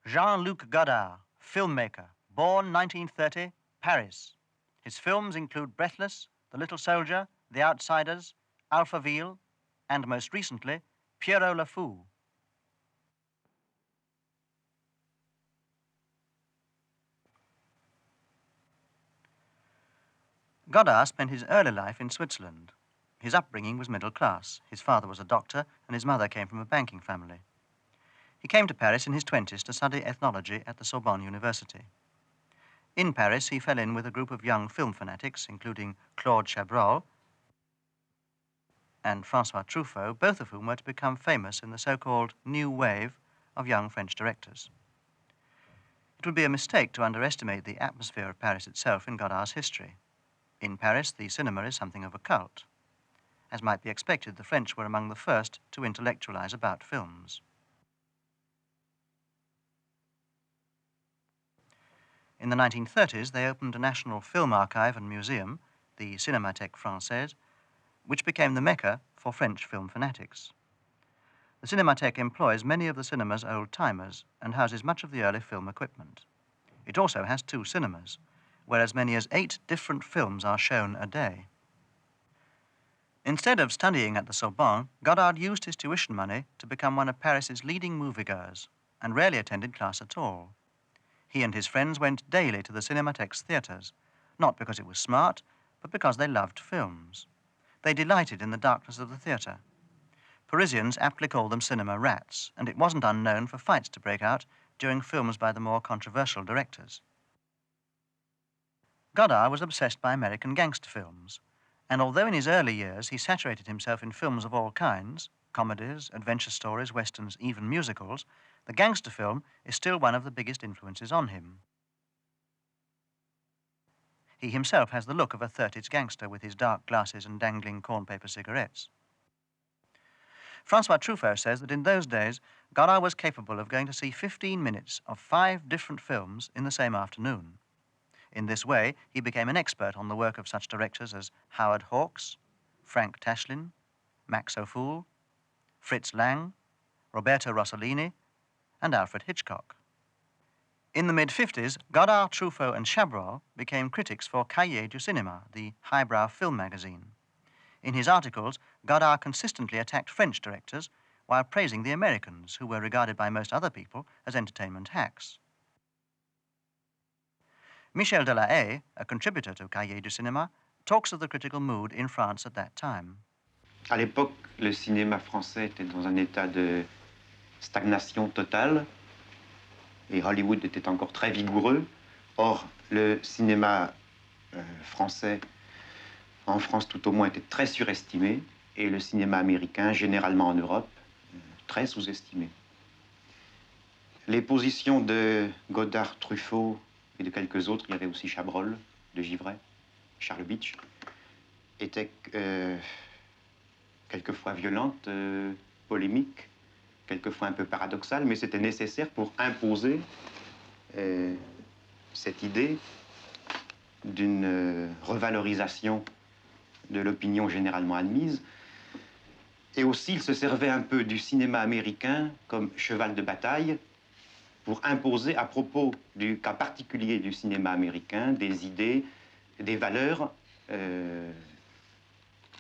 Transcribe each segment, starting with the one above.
Jean-Luc Godard, filmmaker, born 1930, Paris. His films include Breathless, The Little Soldier, The Outsiders, Alphaville, and most recently, Pierrot le Fou. Godard spent his early life in Switzerland. His upbringing was middle class. His father was a doctor and his mother came from a banking family. He came to Paris in his 20s to study ethnology at the Sorbonne University. In Paris, he fell in with a group of young film fanatics, including Claude Chabrol and Francois Truffaut, both of whom were to become famous in the so-called new wave of young French directors. It would be a mistake to underestimate the atmosphere of Paris itself in Godard's history. In Paris, the cinema is something of a cult. As might be expected, the French were among the first to intellectualize about films. In the 1930s, they opened a national film archive and museum, the Cinémathèque Française, which became the Mecca for French film fanatics. The Cinémathèque employs many of the cinema's old-timers and houses much of the early film equipment. It also has 2 cinemas, where as many as 8 different films are shown a day. Instead of studying at the Sorbonne, Godard used his tuition money to become one of Paris's leading moviegoers and rarely attended class at all. He and his friends went daily to the Cinémathèque's theatres, not because it was smart, but because they loved films. They delighted in the darkness of the theatre. Parisians aptly called them cinema rats, and it wasn't unknown for fights to break out during films by the more controversial directors. Godard was obsessed by American gangster films, and although in his early years he saturated himself in films of all kinds, comedies, adventure stories, westerns, even musicals, the gangster film is still one of the biggest influences on him. He himself has the look of a 30s gangster with his dark glasses and dangling corn paper cigarettes. Francois Truffaut says that in those days, Godard was capable of going to see 15 minutes of 5 different films in the same afternoon. In this way, he became an expert on the work of such directors as Howard Hawks, Frank Tashlin, Max O'Fool, Fritz Lang, Roberto Rossellini, and Alfred Hitchcock. In the mid-50s, Godard, Truffaut, and Chabrol became critics for Cahiers du Cinéma, the highbrow film magazine. In his articles, Godard consistently attacked French directors while praising the Americans, who were regarded by most other people as entertainment hacks. Michel Delahaye, a contributor to Cahiers du Cinéma, talks of the critical mood in France at that time. À l'époque, le cinéma français était dans un état de stagnation totale et Hollywood était encore très vigoureux. Or, le cinéma français, en France tout au moins, était très surestimé et le cinéma américain, généralement en Europe, très sous-estimé. Les positions de Godard, Truffaut et de quelques autres, il y avait aussi Chabrol, de Givray, Charles Beach, étaient quelquefois violentes, polémiques, quelquefois un peu paradoxales, mais c'était nécessaire pour imposer cette idée d'une revalorisation de l'opinion généralement admise. Et aussi, il se servait un peu du cinéma américain comme cheval de bataille pour imposer, à propos du cas particulier du cinéma américain, des idées, des valeurs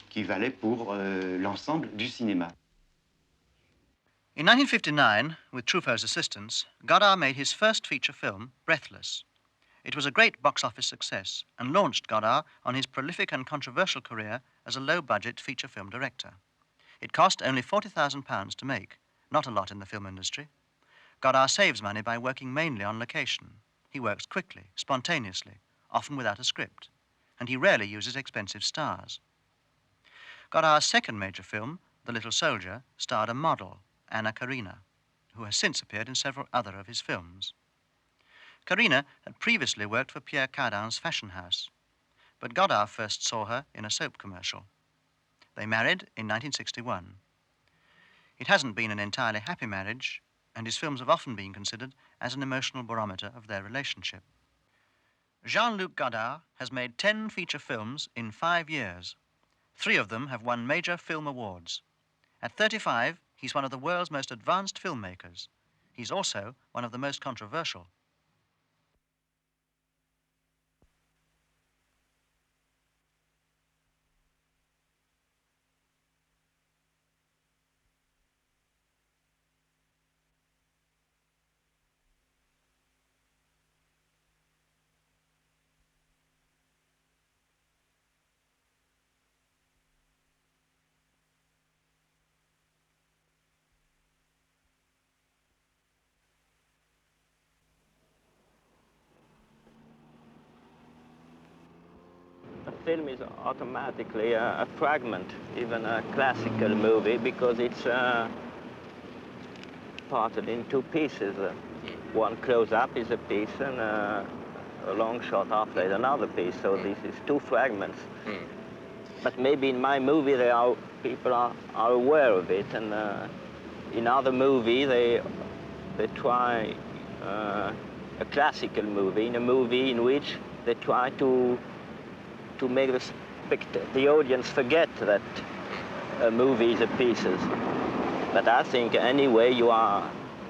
qui valaient pour l'ensemble du cinéma. In 1959, with Truffaut's assistance, Godard made his first feature film, Breathless. It was a great box office success and launched Godard on his prolific and controversial career as a low-budget feature film director. It cost only £40,000 to make, not a lot in the film industry. Godard saves money by working mainly on location. He works quickly, spontaneously, often without a script, and he rarely uses expensive stars. Godard's second major film, The Little Soldier, starred a model, Anna Karina, who has since appeared in several other of his films. Karina had previously worked for Pierre Cardin's fashion house, but Godard first saw her in a soap commercial. They married in 1961. It hasn't been an entirely happy marriage, and his films have often been considered as an emotional barometer of their relationship. Jean-Luc Godard has made 10 feature films in 5 years. 3 of them have won major film awards. At 35, he's one of the world's most advanced filmmakers. He's also one of the most controversial. A film is automatically a fragment, even a classical movie, because it's parted in two pieces. One close-up is a piece, and a long shot after is another piece. So this is two fragments. But maybe in my movie, people are aware of it, and in other movies they try a classical movie, in a movie in which they try to make the audience forget that a movie is a pieces. But I think anyway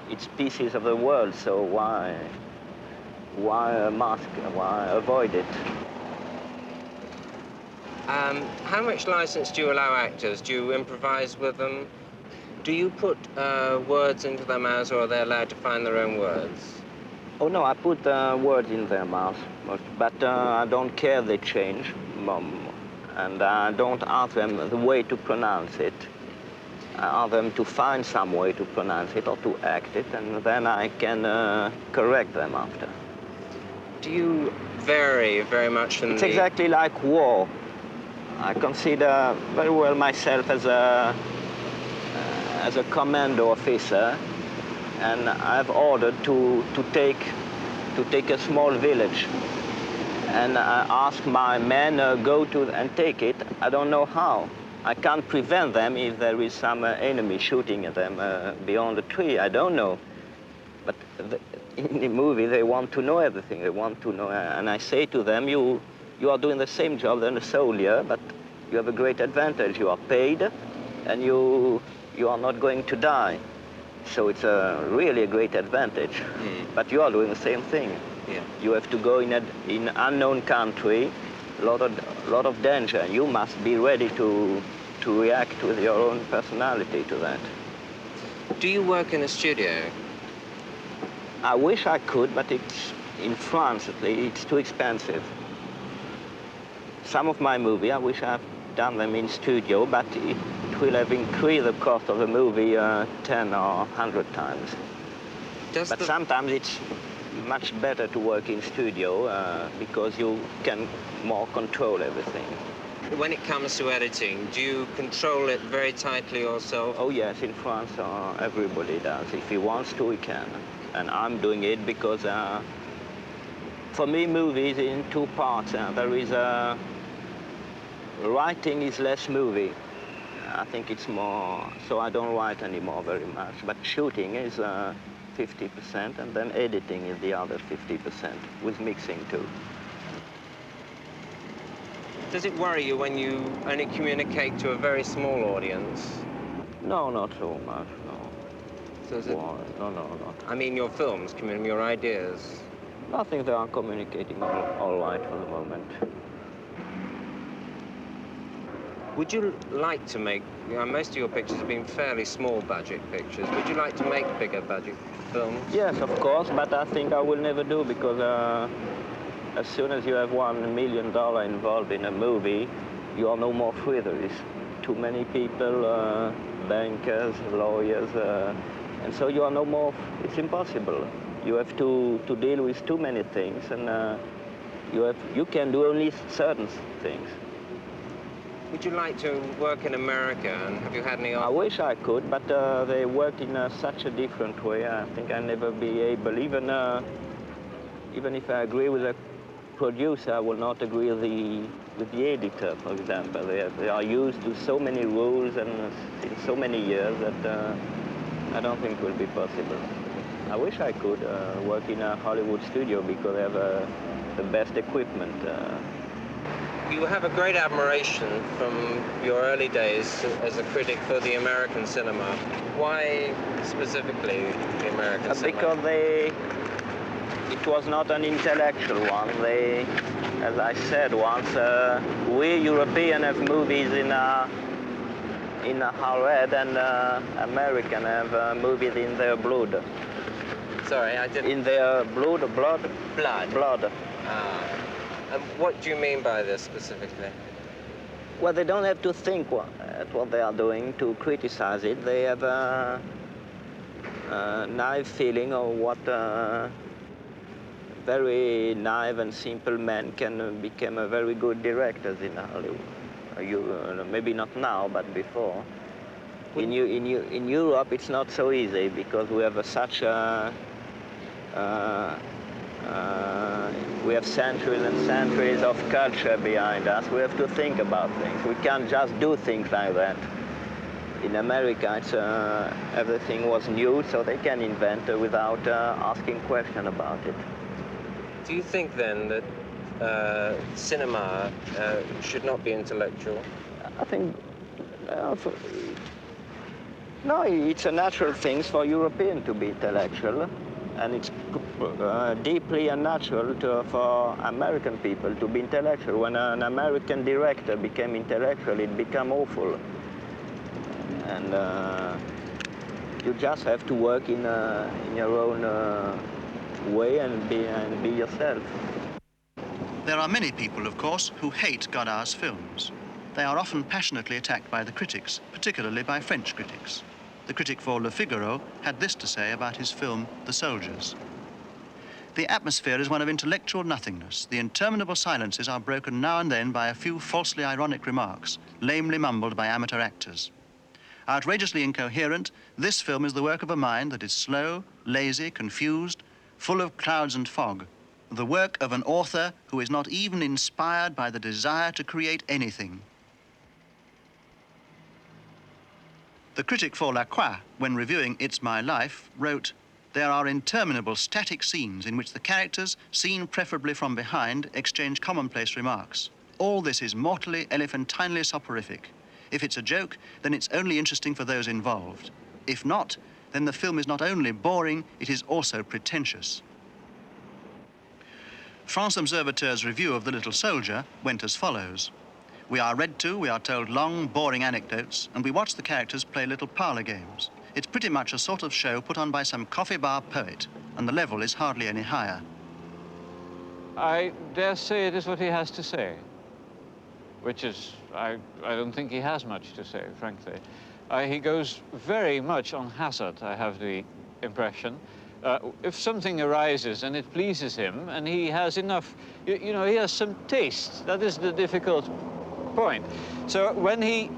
it's pieces of the world, so why mask, why avoid it? How much license do you allow actors? Do you improvise with them? Do you put words into their mouths, or are they allowed to find their own words? Oh no, I put words in their mouth, but I don't care if they change, and I don't ask them the way to pronounce it. I ask them to find some way to pronounce it or to act it, and then I can correct them after. Do you vary very much in It's exactly like war. I consider very well myself as a commando officer, and I've ordered to take a small village, and I ask my men go to and take it. I don't know how. I can't prevent them if there is some enemy shooting at them beyond the tree. I don't know. But in the movie, they want to know everything. They want to know, and I say to them, you are doing the same job than a soldier, but you have a great advantage. You are paid, and you are not going to die. So it's really a great advantage. But you are doing the same thing. Yeah. You have to go in unknown country, a lot of danger. You must be ready to react with your own personality to that. Do you work in a studio? I wish I could, but it's in France at least. It's too expensive. Some of my movies, I wish I've done them in studio, but it will have increased the cost of the movie 10 or 100 times. But sometimes it's much better to work in studio because you can more control everything. When it comes to editing, do you control it very tightly yourself? Oh yes, in France everybody does. If he wants to, he can. And I'm doing it because for me, movies in two parts. There is writing is less movie. I think it's more, so I don't write anymore very much. But shooting is 50%, and then editing is the other 50%, with mixing too. Does it worry you when you only communicate to a very small audience? No, not so much, no. So is it, no, not. I mean your films, your ideas. I think they are communicating all right for the moment. Would you like to make, most of your pictures have been fairly small budget pictures. Would you like to make bigger budget films? Yes, of course, but I think I will never do because as soon as you have $1 million involved in a movie, you are no more free. There is too many people, bankers, lawyers, and so you are no more, it's impossible. You have to deal with too many things, and you can do only certain things. Would you like to work in America, and have you had any offers? I wish I could, but they work in such a different way. I think I'll never be able, even if I agree with a producer, I will not agree with the editor, for example. They are used to so many rules and in so many years that I don't think it will be possible. I wish I could work in a Hollywood studio because they have the best equipment. You have a great admiration from your early days as a critic for the American cinema. Why specifically the American cinema? Because it was not an intellectual one. As I said once, we Europeans have movies in our head, and American have movies in their blood. Sorry, I didn't... In their blood? Blood. Blood. And what do you mean by this specifically? Well, they don't have to think at what they are doing to criticize it. They have a naive feeling of what very naive and simple men can become a very good directors in Hollywood. Maybe not now, but before. In Europe, it's not so easy because we have such a we have centuries and centuries of culture behind us. We have to think about things. We can't just do things like that. In America, everything was new, so they can invent without asking questions about it. Do you think then that cinema should not be intellectual? I think no, it's a natural thing for Europeans to be intellectual, and it's deeply unnatural for American people to be intellectual. When an American director became intellectual, it became awful. And you just have to work in your own way and be yourself. There are many people, of course, who hate Godard's films. They are often passionately attacked by the critics, particularly by French critics. The critic for Le Figaro had this to say about his film, The Soldiers. The atmosphere is one of intellectual nothingness. The interminable silences are broken now and then by a few falsely ironic remarks, lamely mumbled by amateur actors. Outrageously incoherent, this film is the work of a mind that is slow, lazy, confused, full of clouds and fog. The work of an author who is not even inspired by the desire to create anything. The critic for La Croix, when reviewing It's My Life, wrote, "There are interminable static scenes in which the characters, seen preferably from behind, exchange commonplace remarks. All this is mortally, elephantinely soporific. If it's a joke, then it's only interesting for those involved. If not, then the film is not only boring, it is also pretentious." France Observateur's review of The Little Soldier went as follows. We are told long, boring anecdotes, and we watch the characters play little parlor games. It's pretty much a sort of show put on by some coffee bar poet, and the level is hardly any higher. I dare say it is what he has to say, which is, I don't think he has much to say, frankly. He goes very much on hazard, I have the impression. If something arises and it pleases him, and he has enough, you know, he has some taste. That is the difficult point. So when he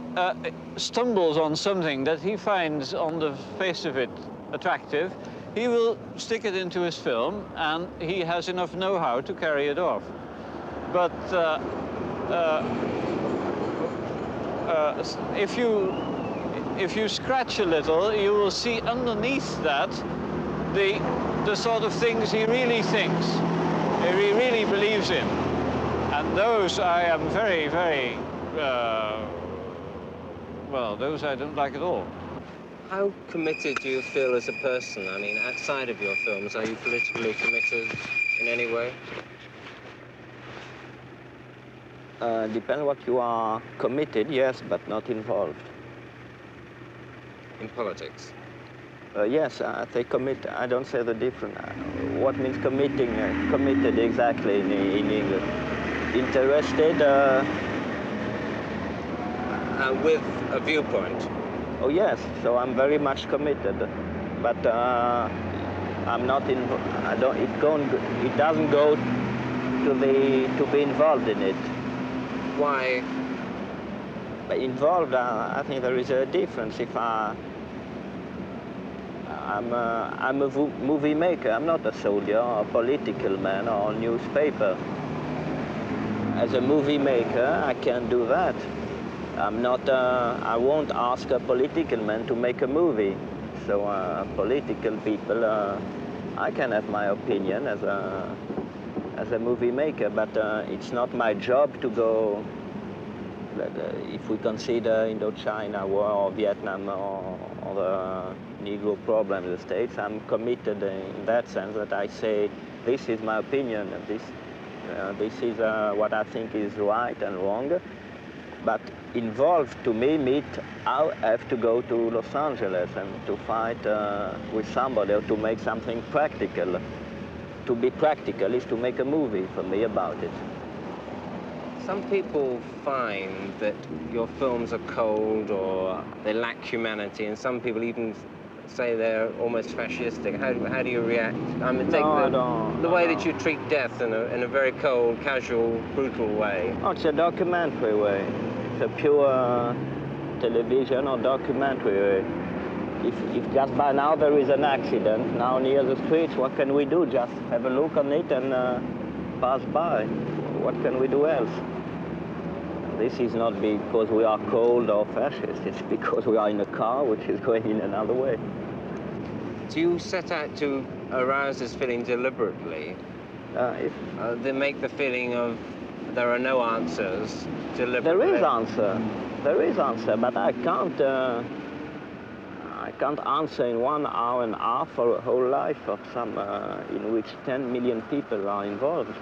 stumbles on something that he finds on the face of it attractive, he will stick it into his film, and he has enough know-how to carry it off. But if you scratch a little, you will see underneath that the sort of things he really thinks, he really believes in. And those I am very, very, well, those I don't like at all. How committed do you feel as a person? I mean, outside of your films, are you politically committed in any way? Depends what you are committed, yes, but not involved. In politics? Yes, they commit. I don't say the difference. What means committing? Committed exactly in English. Interested. With a viewpoint. Oh yes, so I'm very much committed, but I'm not in. I don't. It doesn't go to be involved in it. Why? But involved, I think there is a difference. If I'm a movie maker. I'm not a soldier or a political man or a newspaper. As a movie maker, I can't do that. I'm not. I won't ask a political man to make a movie. So political people, I can have my opinion as as a movie maker, but it's not my job to go, if we consider Indochina War or Vietnam or the Negro problem in the States, I'm committed in that sense that I say, this is my opinion, and this is what I think is right and wrong. But involved to me, I have to go to Los Angeles and to fight with somebody or to make something practical. To be practical is to make a movie for me about it. Some people find that your films are cold or they lack humanity, and some people even say they're almost fascistic. How do you react? I mean, take the way that you treat death in a very cold, casual, brutal way. Oh, it's a documentary way. It's a pure television or documentary way. If just by now there is an accident now near the streets, what can we do? Just have a look on it and pass by. What can we do else? This is not because we are cold or fascist, it's because we are in a car which is going in another way. Do you set out to arouse this feeling deliberately? They make the feeling of there are no answers deliberately? There is answer, but I can't answer in 1 hour and a half for a whole life of some in which 10 million people are involved.